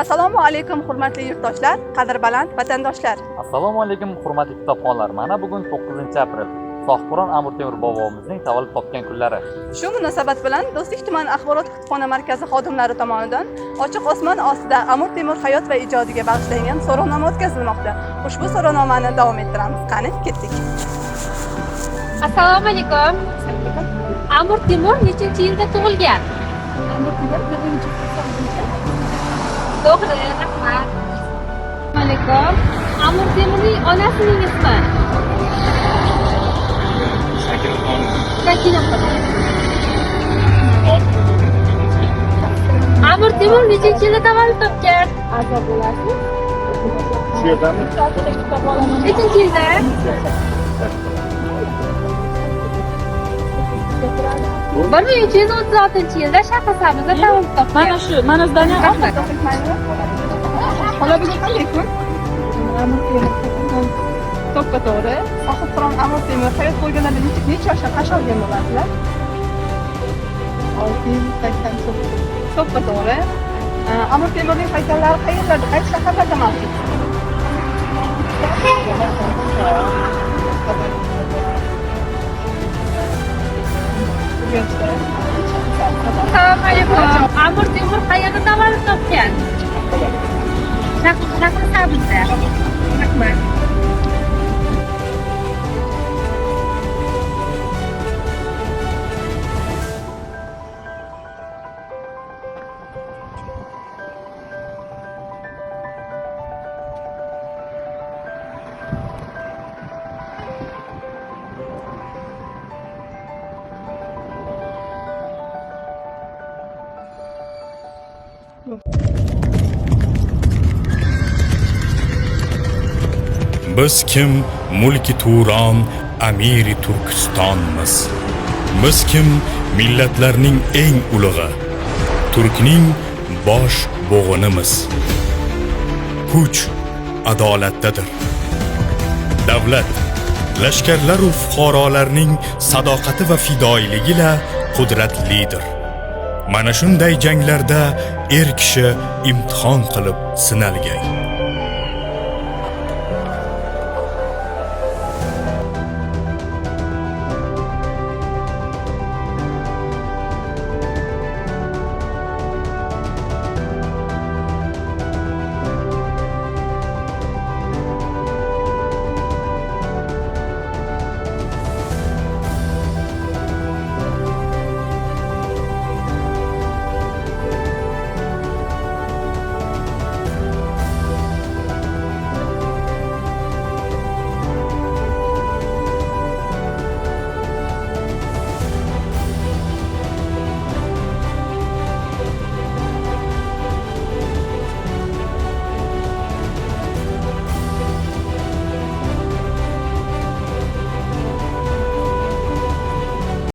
Assalomu alaykum hurmatli yurtdoshlar, qadrbaland vatandoshlar. Assalomu alaykum hurmatli kitobxonlar. Mana bugun 9-aprel. Sohibqiron Amir Temur bobomizning tavallud topgan kunlari. Shu munosabat bilan Do'stlik tuman axborot kutubxona markazi xodimlari tomonidan ochiq osmon ostida Amir Temur hayot va ijodiga bag'ishlangan so'rovnoma o'tkazilmoqda. Ushbu so'rovnomani davom ettiramiz. Qani, ketdik. Assalomu alaykum. Amir Temur nechinchi yilda tug'ilgan? Amir Temur 1-yilda. To'g'ri, rahmat. Assalomu alaykum. Amir Temurning onasining ismi? Sakinaxon. Amir Temur nechinchi yilda tavallud topgan? A'zo bo'lasiz. Shu yerdami? Nechinchi yilda? 1336-yilda Shahrisabzda tavallud topgan. Mana zdaniya Xola bugun qanday kun? Amir Temur to'ppa to'g'ri. Sohibqiron Amir Temur hayot bo'lganlarida necha yoshda qash olgan bo'ladilar? 689. To'ppa to'g'ri. Amir Temurning haykallari qayerlarda, qaysi shaharlarda mavjud? Assalomu alaykum. Amir Temur qayerda tavallud topgan? Shahrisabzda. Rahmat. Biz kim mulki Turon, amiri Turkistonmiz. Biz kim millatlarning eng ulug'i, Turkning bosh bo'g'inimiz. Kuch adolatdadir. Davlat, lashkarlar va fuqarolarning sadoqati va fidoyiligi ila qudratlidir. Mana shunday janglarda kishi imtihon qilib sinalgan.